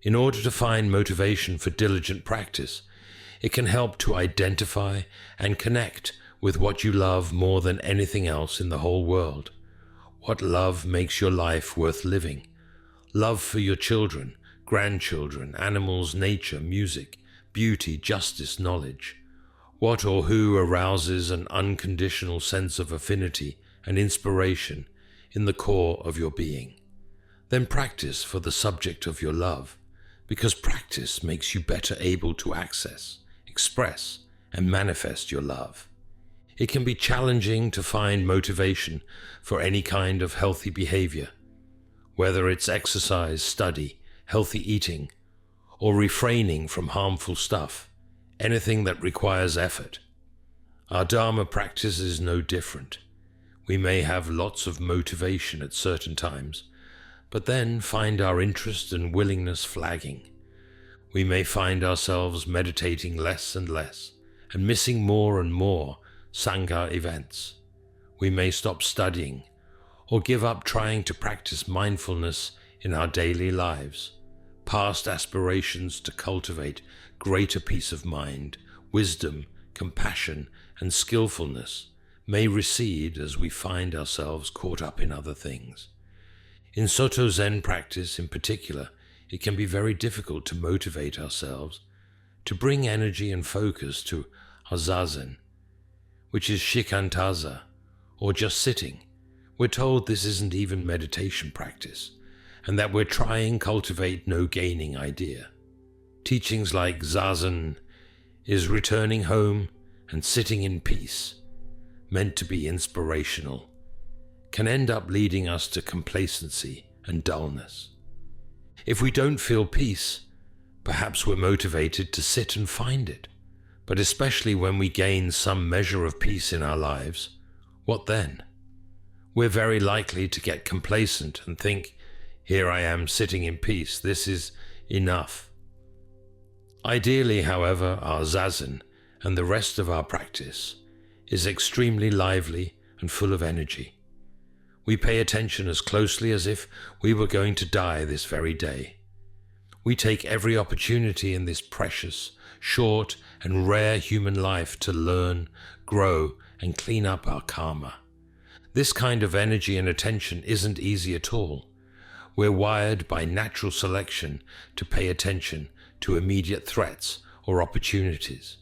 In order to find motivation for diligent practice, it can help to identify and connect with what you love more than anything else in the whole world. What love makes your life worth living? Love for your children, grandchildren, animals, nature, music, beauty, justice, knowledge. What or who arouses an unconditional sense of affinity and inspiration in the core of your being? Then practice for the subject of your love, because practice makes you better able to access, express, and manifest your love. It can be challenging to find motivation for any kind of healthy behavior, whether it's exercise, study, healthy eating, or refraining from harmful stuff, anything that requires effort. Our Dharma practice is no different. We may have lots of motivation at certain times, but then find our interest and willingness flagging. We may find ourselves meditating less and less, and missing more and more Sangha events. We may stop studying, or give up trying to practice mindfulness in our daily lives. Past aspirations to cultivate greater peace of mind, wisdom, compassion, and skillfulness may recede as we find ourselves caught up in other things. In Soto Zen practice in particular, it can be very difficult to motivate ourselves to bring energy and focus to our zazen, which is shikantaza, or just sitting. We're told this isn't even meditation practice, and that we're trying cultivate no gaining idea. Teachings like zazen is returning home and sitting in peace, meant to be inspirational, can end up leading us to complacency and dullness. If we don't feel peace, perhaps we're motivated to sit and find it. But especially when we gain some measure of peace in our lives, what then? We're very likely to get complacent and think, here I am sitting in peace, this is enough. Ideally, however, our zazen and the rest of our practice is extremely lively and full of energy. We pay attention as closely as if we were going to die this very day. We take every opportunity in this precious, short, and rare human life to learn, grow, and clean up our karma. This kind of energy and attention isn't easy at all. We're wired by natural selection to pay attention to immediate threats or opportunities.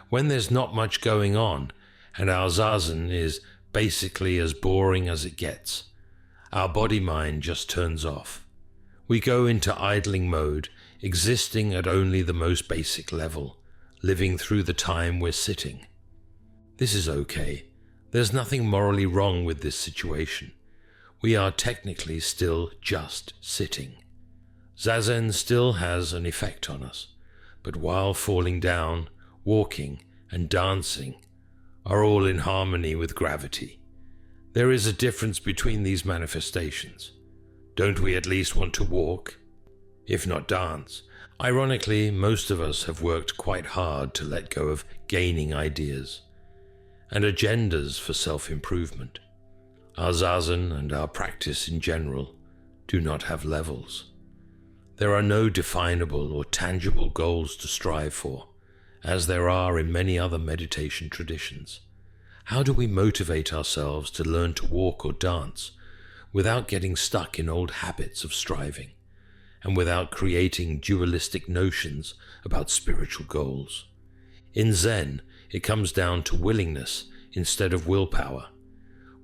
When there's not much going on, and our zazen is basically as boring as it gets, our body-mind just turns off. We go into idling mode, existing at only the most basic level, living through the time we're sitting. This is okay. There's nothing morally wrong with this situation. We are technically still just sitting. Zazen still has an effect on us, but while falling down, walking, and dancing are all in harmony with gravity. There is a difference between these manifestations. Don't we at least want to walk, if not dance? Ironically, most of us have worked quite hard to let go of gaining ideas and agendas for self-improvement. Our zazen and our practice in general do not have levels. There are no definable or tangible goals to strive for, as there are in many other meditation traditions. How do we motivate ourselves to learn to walk or dance without getting stuck in old habits of striving, and without creating dualistic notions about spiritual goals? In Zen, it comes down to willingness instead of willpower.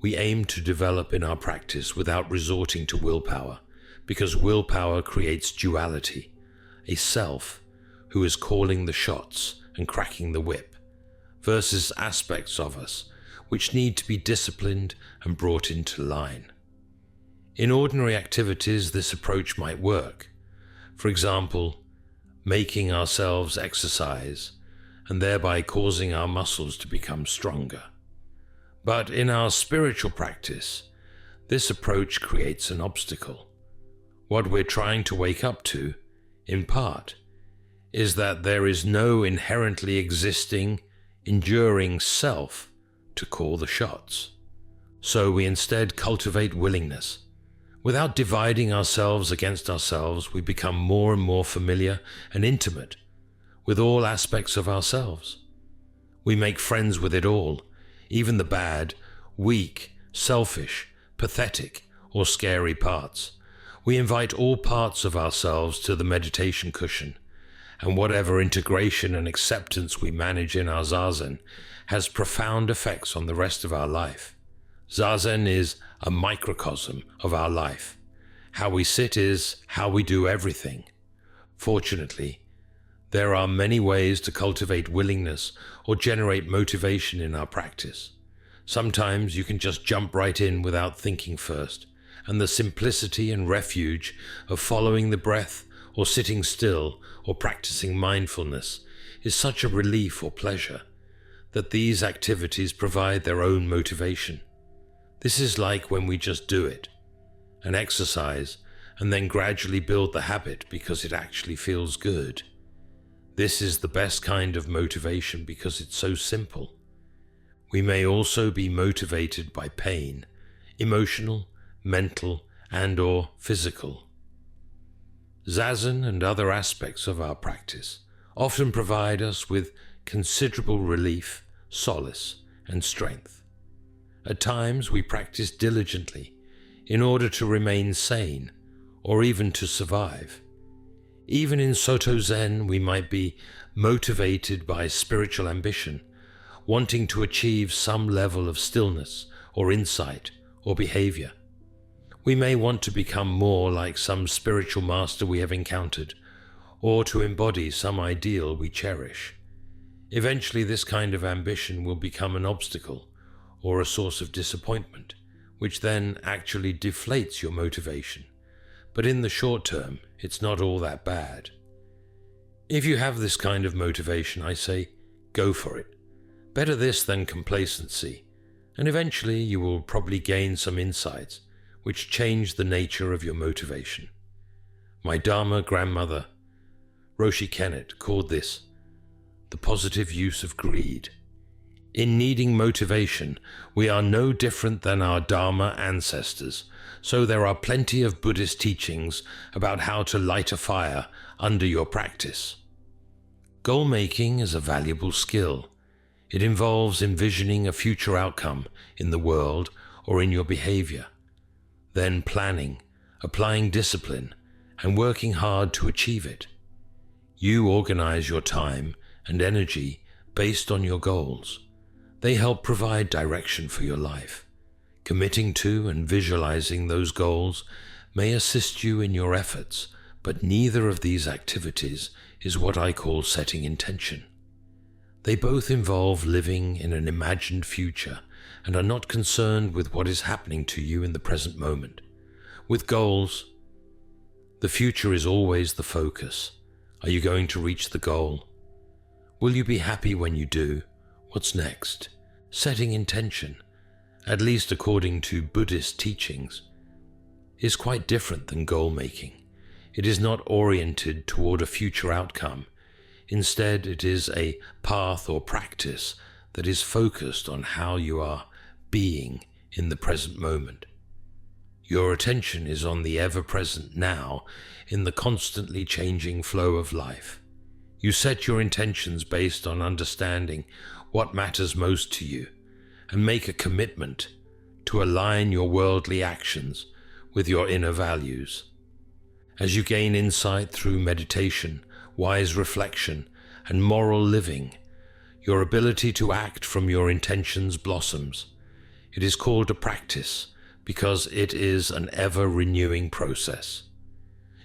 We aim to develop in our practice without resorting to willpower, because willpower creates duality, a self who is calling the shots and cracking the whip, versus aspects of us which need to be disciplined and brought into line. In ordinary activities, this approach might work. For example, making ourselves exercise and thereby causing our muscles to become stronger. But in our spiritual practice, this approach creates an obstacle. What we're trying to wake up to, in part, is that there is no inherently existing, enduring self to call the shots. So we instead cultivate willingness. Without dividing ourselves against ourselves, we become more and more familiar and intimate with all aspects of ourselves. We make friends with it all, even the bad, weak, selfish, pathetic, or scary parts. We invite all parts of ourselves to the meditation cushion, and whatever integration and acceptance we manage in our zazen has profound effects on the rest of our life. Zazen is a microcosm of our life. How we sit is how we do everything. Fortunately, there are many ways to cultivate willingness or generate motivation in our practice. Sometimes you can just jump right in without thinking first, and the simplicity and refuge of following the breath or sitting still or practicing mindfulness is such a relief or pleasure that these activities provide their own motivation. This is like when we just do it, an exercise, and then gradually build the habit because it actually feels good. This is the best kind of motivation because it's so simple. We may also be motivated by pain, emotional, mental, and/or physical. Zazen and other aspects of our practice often provide us with considerable relief, solace, and strength. At times we practice diligently in order to remain sane or even to survive. Even in Soto Zen, we might be motivated by spiritual ambition, wanting to achieve some level of stillness or insight or behavior. We may want to become more like some spiritual master we have encountered, or to embody some ideal we cherish. Eventually, this kind of ambition will become an obstacle or a source of disappointment, which then actually deflates your motivation. But in the short term, it's not all that bad. If you have this kind of motivation, I say, go for it. Better this than complacency, and eventually you will probably gain some insights which change the nature of your motivation. My Dharma grandmother, Roshi Kennett, called this the positive use of greed. In needing motivation, we are no different than our Dharma ancestors, so there are plenty of Buddhist teachings about how to light a fire under your practice. Goal making is a valuable skill. It involves envisioning a future outcome in the world or in your behavior, then planning, applying discipline, and working hard to achieve it. You organize your time and energy based on your goals. They help provide direction for your life. Committing to and visualizing those goals may assist you in your efforts, but neither of these activities is what I call setting intention. They both involve living in an imagined future and are not concerned with what is happening to you in the present moment. With goals, the future is always the focus. Are you going to reach the goal? Will you be happy when you do? What's next? Setting intention, at least according to Buddhist teachings, is quite different than goal making. It is not oriented toward a future outcome. Instead, it is a path or practice that is focused on how you are being in the present moment. Your attention is on the ever-present now in the constantly changing flow of life. You set your intentions based on understanding what matters most to you and make a commitment to align your worldly actions with your inner values. As you gain insight through meditation, wise reflection, and moral living, your ability to act from your intentions blossoms. It is called a practice because it is an ever-renewing process.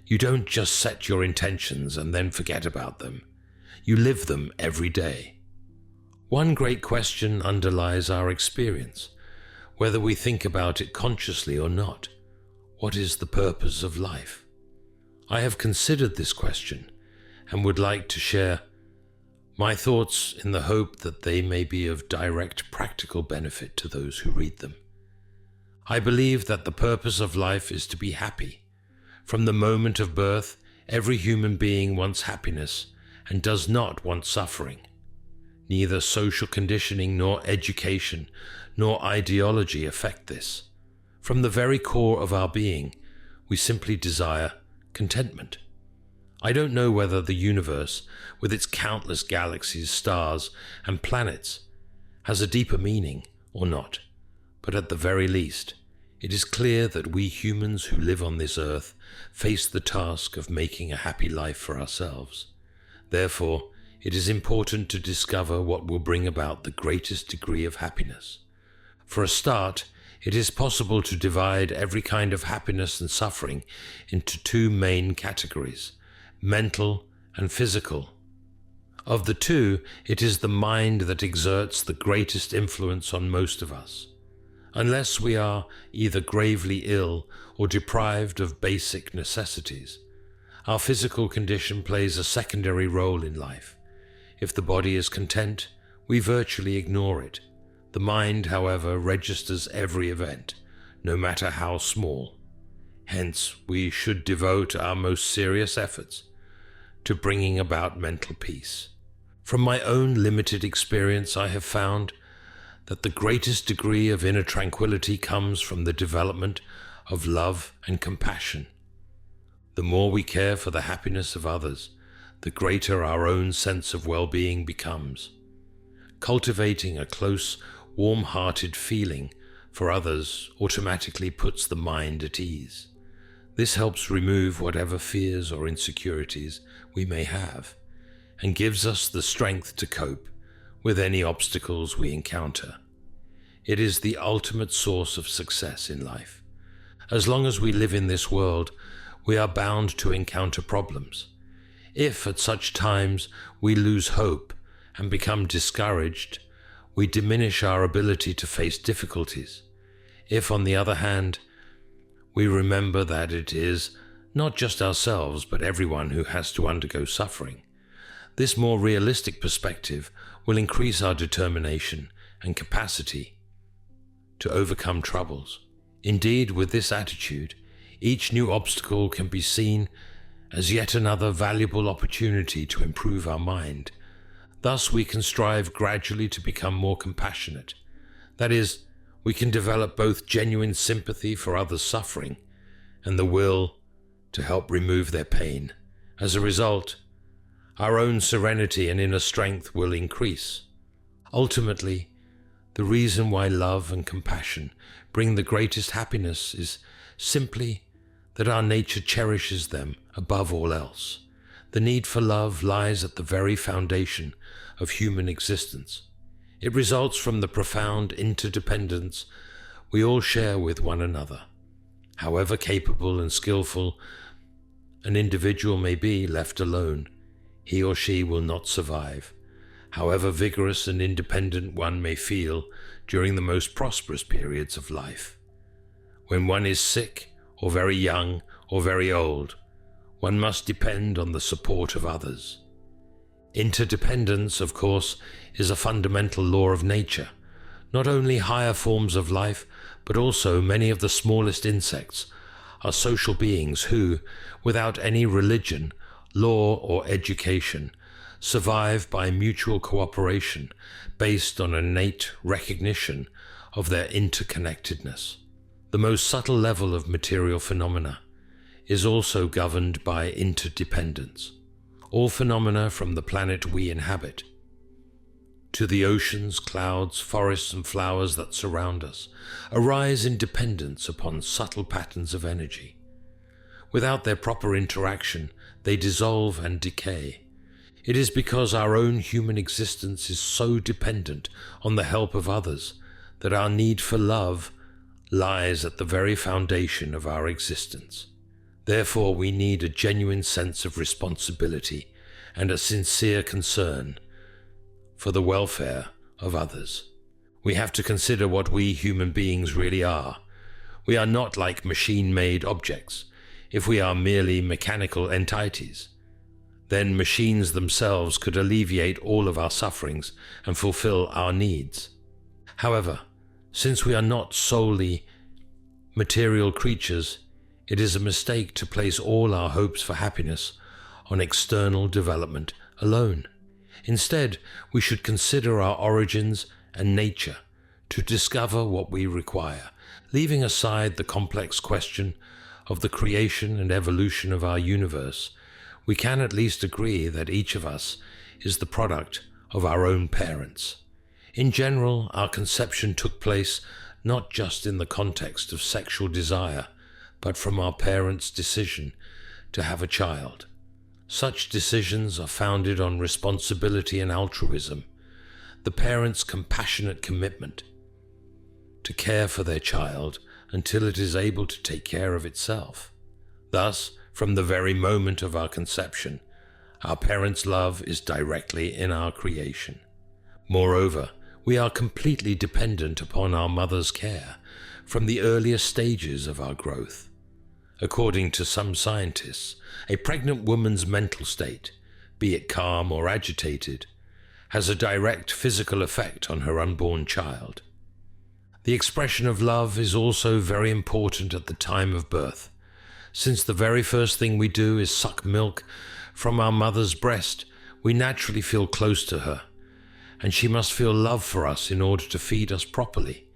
You don't just set your intentions and then forget about them. You live them every day. One great question underlies our experience, whether we think about it consciously or not. What is the purpose of life? I have considered this question and would like to share my thoughts in the hope that they may be of direct practical benefit to those who read them. I believe that the purpose of life is to be happy. From the moment of birth, every human being wants happiness and does not want suffering. Neither social conditioning nor education nor ideology affect this. From the very core of our being, we simply desire contentment. I don't know whether the universe, with its countless galaxies, stars, and planets, has a deeper meaning or not, but at the very least, it is clear that we humans who live on this earth face the task of making a happy life for ourselves. Therefore, it is important to discover what will bring about the greatest degree of happiness. For a start, it is possible to divide every kind of happiness and suffering into two main categories: mental and physical. Of the two, it is the mind that exerts the greatest influence on most of us. Unless we are either gravely ill or deprived of basic necessities, our physical condition plays a secondary role in life. If the body is content, we virtually ignore it. The mind, however, registers every event, no matter how small. Hence, we should devote our most serious efforts to bringing about mental peace. From my own limited experience, I have found that the greatest degree of inner tranquility comes from the development of love and compassion. The more we care for the happiness of others, the greater our own sense of well-being becomes. Cultivating a close, warm-hearted feeling for others automatically puts the mind at ease. This helps remove whatever fears or insecurities we may have, and gives us the strength to cope with any obstacles we encounter. It is the ultimate source of success in life. As long as we live in this world, we are bound to encounter problems. If at such times we lose hope and become discouraged, we diminish our ability to face difficulties. If, on the other hand, we remember that it is not just ourselves but everyone who has to undergo suffering, this more realistic perspective will increase our determination and capacity to overcome troubles. Indeed, with this attitude, each new obstacle can be seen as yet another valuable opportunity to improve our mind. Thus, we can strive gradually to become more compassionate. That is, we can develop both genuine sympathy for others' suffering and the will to help remove their pain. As a result, our own serenity and inner strength will increase. Ultimately, the reason why love and compassion bring the greatest happiness is simply that our nature cherishes them above all else. The need for love lies at the very foundation of human existence. It results from the profound interdependence we all share with one another. However capable and skillful an individual may be, left alone, he or she will not survive. However vigorous and independent one may feel during the most prosperous periods of life. When one is sick, or very young, or very old, one must depend on the support of others. Interdependence, of course, is a fundamental law of nature. Not only higher forms of life, but also many of the smallest insects are social beings who, without any religion, law, or education, survive by mutual cooperation based on innate recognition of their interconnectedness. The most subtle level of material phenomena is also governed by interdependence. All phenomena from the planet we inhabit to the oceans, clouds, forests, and flowers that surround us arise in dependence upon subtle patterns of energy. Without their proper interaction, they dissolve and decay. It is because our own human existence is so dependent on the help of others that our need for love lies at the very foundation of our existence. Therefore, we need a genuine sense of responsibility and a sincere concern for the welfare of others. We have to consider what we human beings really are. We are not like machine-made objects. If we are merely mechanical entities, then machines themselves could alleviate all of our sufferings and fulfill our needs. However, since we are not solely material creatures, it is a mistake to place all our hopes for happiness on external development alone. Instead, we should consider our origins and nature to discover what we require, leaving aside the complex question of the creation and evolution of our universe, we can at least agree that each of us is the product of our own parents. In general, our conception took place not just in the context of sexual desire, but from our parents' decision to have a child. Such decisions are founded on responsibility and altruism, the parents' compassionate commitment to care for their child until it is able to take care of itself. Thus, from the very moment of our conception, our parents' love is directly in our creation. Moreover, we are completely dependent upon our mother's care from the earliest stages of our growth. According to some scientists, a pregnant woman's mental state, be it calm or agitated, has a direct physical effect on her unborn child. The expression of love is also very important at the time of birth, since the very first thing we do is suck milk from our mother's breast. We naturally feel close to her, and she must feel love for us in order to feed us properly.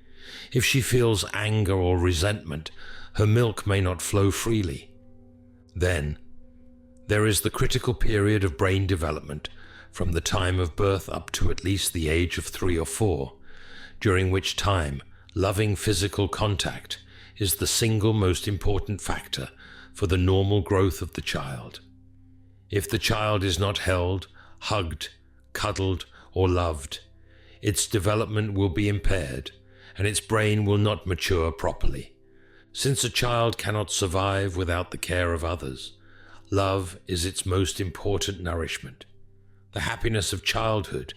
If she feels anger or resentment, her milk may not flow freely. Then, there is the critical period of brain development from the time of birth up to at least the age of 3 or 4, during which time loving physical contact is the single most important factor for the normal growth of the child. If the child is not held, hugged, cuddled, or loved, its development will be impaired, and its brain will not mature properly. Since a child cannot survive without the care of others, love is its most important nourishment. The happiness of childhood,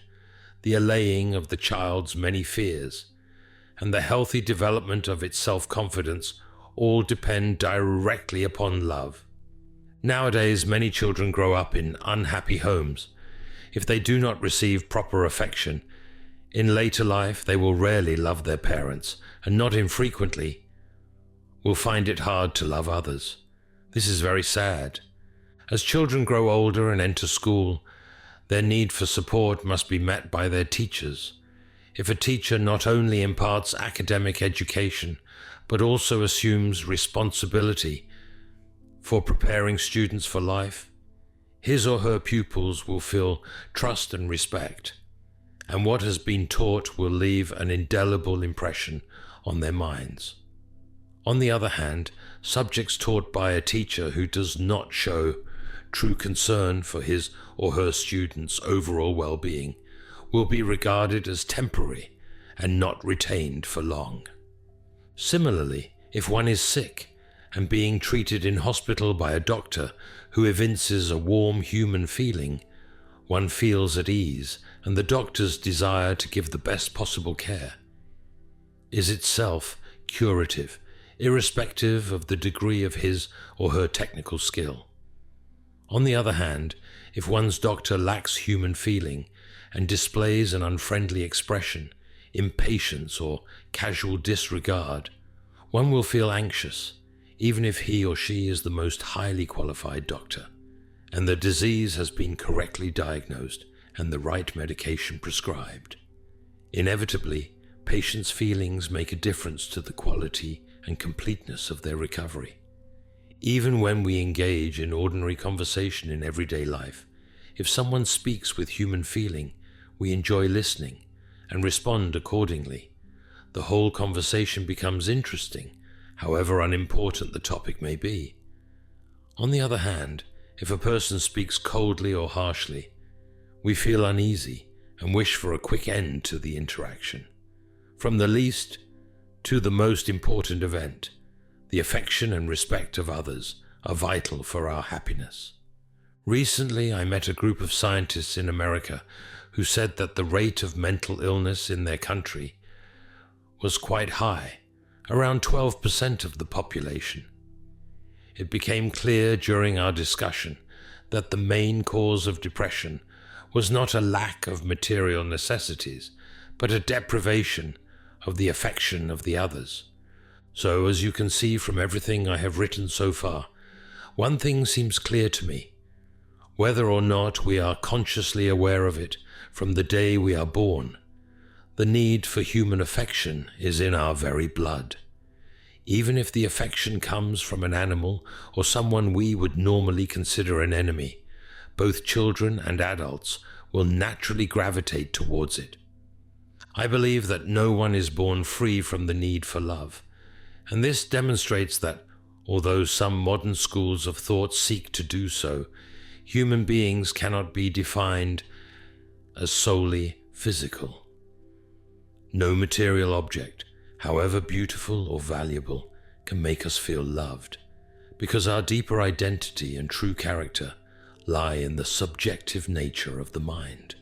the allaying of the child's many fears, and the healthy development of its self-confidence all depend directly upon love. Nowadays, many children grow up in unhappy homes. If they do not receive proper affection, in later life they will rarely love their parents, and not infrequently will find it hard to love others. This is very sad. As children grow older and enter school, their need for support must be met by their teachers. If a teacher not only imparts academic education, but also assumes responsibility for preparing students for life, his or her pupils will feel trust and respect, and what has been taught will leave an indelible impression on their minds. On the other hand, subjects taught by a teacher who does not show true concern for his or her students' overall well-being will be regarded as temporary and not retained for long. Similarly, if one is sick and being treated in hospital by a doctor who evinces a warm human feeling, one feels at ease, and the doctor's desire to give the best possible care is itself curative, irrespective of the degree of his or her technical skill. On the other hand, if one's doctor lacks human feeling and displays an unfriendly expression, impatience, or casual disregard, one will feel anxious, even if he or she is the most highly qualified doctor, and the disease has been correctly diagnosed and the right medication prescribed. Inevitably, patients' feelings make a difference to the quality and completeness of their recovery. Even when we engage in ordinary conversation in everyday life, if someone speaks with human feeling, we enjoy listening and respond accordingly. The whole conversation becomes interesting, however unimportant the topic may be. On the other hand, if a person speaks coldly or harshly, we feel uneasy and wish for a quick end to the interaction. From the least to the most important event, the affection and respect of others are vital for our happiness. Recently, I met a group of scientists in America who said that the rate of mental illness in their country was quite high, around 12% of the population. It became clear during our discussion that the main cause of depression was not a lack of material necessities, but a deprivation of the affection of the others. So, as you can see from everything I have written so far, one thing seems clear to me. Whether or not we are consciously aware of it from the day we are born, the need for human affection is in our very blood. Even if the affection comes from an animal or someone we would normally consider an enemy, both children and adults will naturally gravitate towards it. I believe that no one is born free from the need for love, and this demonstrates that, although some modern schools of thought seek to do so, human beings cannot be defined as solely physical. No material object, however beautiful or valuable, can make us feel loved, because our deeper identity and true character lie in the subjective nature of the mind.